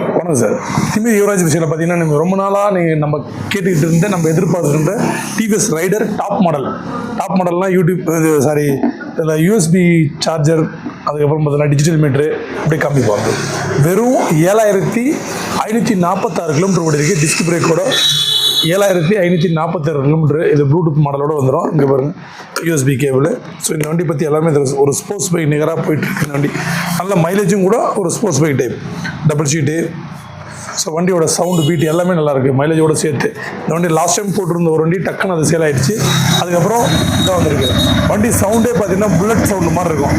வணக்கம் சார். திமிர் யுவராஜ் விஷயத்தில் பார்த்தீங்கன்னா நீங்கள் ரொம்ப நாளாக நம்ம கேட்டுக்கிட்டு இருந்த நம்ம எதிர்பார்த்துருந்த டிவிஎஸ் ரைடர் டாப் மாடல்லாம் யூடியூப் இதில் யூஎஸ்பி சார்ஜர், அதுக்கப்புறம் பார்த்தீங்கன்னா டிஜிட்டல் மீட்ரு அப்படியே காமிப்பாங்க. வெறும் 7546 கிலோமீட்டர் ஓடி இருக்குது. டிஸ்க் பிரேக்கோட 7546 கிலோமீட்டர். இது ப்ளூடூத் மாடலோடு வந்துடும். இங்கே பாருங்கள், யூஎஸ்பி கேபிள். ஸோ இந்த வண்டி பற்றி எல்லாமே ஒரு ஸ்போர்ட்ஸ் பைக் நிகராக போயிட்டுருக்கு. இந்த வண்டி நல்ல மைலேஜும் கூட ஒரு sports bike type, double sheet. So வண்டியோட சவுண்டு பீட் எல்லாமே நல்லாயிருக்கு, மைலேஜோடு சேர்த்து. இந்த வண்டி லாஸ்ட் டைம் போட்டிருந்த ஒரு வண்டி டக்குன்னு அது சேல் ஆகிடுச்சு. அதுக்கப்புறம் இதாக வந்திருக்கு. வண்டி சவுண்டே பார்த்தீங்கன்னா புல்லட் சவுண்டு மாதிரி இருக்கும்.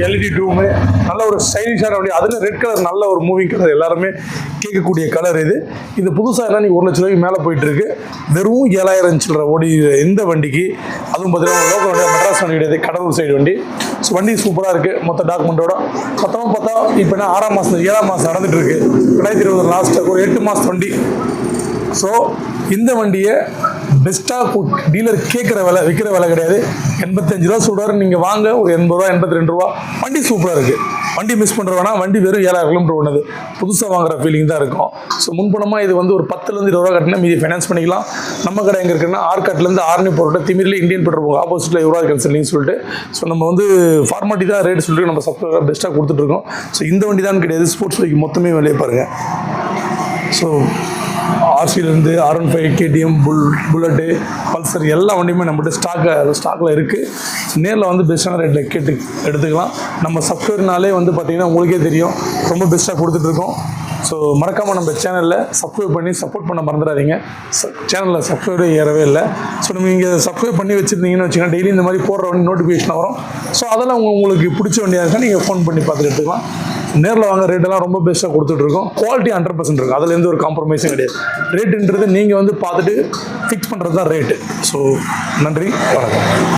எல்இடி டூமு, நல்ல ஒரு ஸ்டைலிஷான வண்டி. அதில் ரெட் கலர் நல்ல ஒரு மூவிங் கலர், எல்லாருமே கேட்கக்கூடிய கலர் இது புதுசாக என்ன நீங்கள் 1 லட்ச ரூபாய்க்கு மேலே போயிட்டுருக்கு. வெறும் 7000 சில்லற ஓடி இந்த வண்டிக்கு. அதுவும் பார்த்தீங்கன்னா லோக்கல் வண்டி, மெட்ராஸ் வண்டி கிடையாது, கடலூர் சைடு வண்டி. ஸோ வண்டி சூப்பராக இருக்குது மொத்த டாக்குமெண்ட்டோட. மொத்தமாக பார்த்தா இப்போ என்ன 6ஆம் மாதம் 7ஆம் மாதம் நடந்துகிட்டு இருக்குது. 2020 லாஸ்ட்டு ஒரு 8 மாதம் வண்டி. ஸோ இந்த வண்டியை பெஸ்ட்டாக டீலர் கேட்குற விலை, விற்கிற விலை கிடையாது. 85 ரூபா சொல்கிறாரு, நீங்கள் வாங்க ஒரு 80 ரூபா 82 ரூபா. வண்டி சூப்பராக இருக்குது. வண்டி மிஸ் பண்ணுற வேணா. வண்டி வெறும் 7000 கிலோமீட்டர் ஒன்றுது. புதுசாக வாங்குற ஃபீலிங் தான் இருக்கும். ஸோ முன்பணமாக இது வந்து ஒரு 10லேருந்து 20 ரூபா கட்டினா மீதி ஃபைனான்ஸ் பண்ணிக்கலாம். நம்ம கடை எங்கே இருக்குன்னா ஆர்காட்லேருந்து ஆர்னி போகிற திமிரில் இந்தியன் பெட்ரோல் பங்க் ஆப்போசிட்டில் யுவராஜ் கன்சல்டிங்னு சொல்லிட்டு. ஸோ நம்ம வந்து ஃபார்மாலிட்டி தான் ரேட் சொல்லிட்டு நம்ம சப்ஸ்கிரைபர் பெஸ்ட்டாக கொடுத்துட்ருக்கோம். ஸோ இந்த வண்டி தான் கிடையாது, ஸ்போர்ட்ஸ் பைக் மொத்தமே விலையை பாருங்கள். ஸோ ஆர்சியிலேருந்து R15, KTM, புல்லட்டு, பல்சர் எல்லா வண்டியுமே நம்மகிட்ட ஸ்டாக்கில் இருக்குது. நேரில் வந்து பெஸ்ட்டான ரேட்டில் கேட்டு எடுத்துக்கலாம். நம்ம சப்ஸ்கிரைப்னாலே வந்து பார்த்திங்கன்னா உங்களுக்கே தெரியும், ரொம்ப பெஸ்ட்டாக கொடுத்துட்ருக்கோம். ஸோ மறக்காமல் நம்ம சேனலில் சப்ஸ்கிரைப் பண்ணி சப்போர்ட் பண்ண மறந்துடாதீங்க. சேனலில் சப்ஸ்கிரைபே ஏறவே இல்லை. ஸோ நம்ம இங்கே சப்ஸ்கிரைப் பண்ணி வச்சுருந்தீங்கன்னு வச்சுக்கோங்க, டெய்லி இந்த மாதிரி போடுற வண்டி நோட்டிஃபிகேஷன் வரும். ஸோ அதெல்லாம் உங்களுக்கு பிடிச்ச வண்டியாக இருக்கா நீங்கள் ஃபோன் பண்ணி பார்த்துட்டு எடுத்துக்கலாம். நேரில் வாங்க ரேட்டெல்லாம் ரொம்ப பெஸ்ட்டாக கொடுத்துட்ருக்கோம். குவாலிட்டி 100% இருக்கும். அதில் எந்த ஒரு காம்ப்ரமைஸும் கிடையாது. ரேட்டுன்றது நீங்கள் வந்து பார்த்துட்டு ஃபிக்ஸ் பண்ணுறது தான் ரேட்டு. ஸோ நன்றி, வணக்கம்.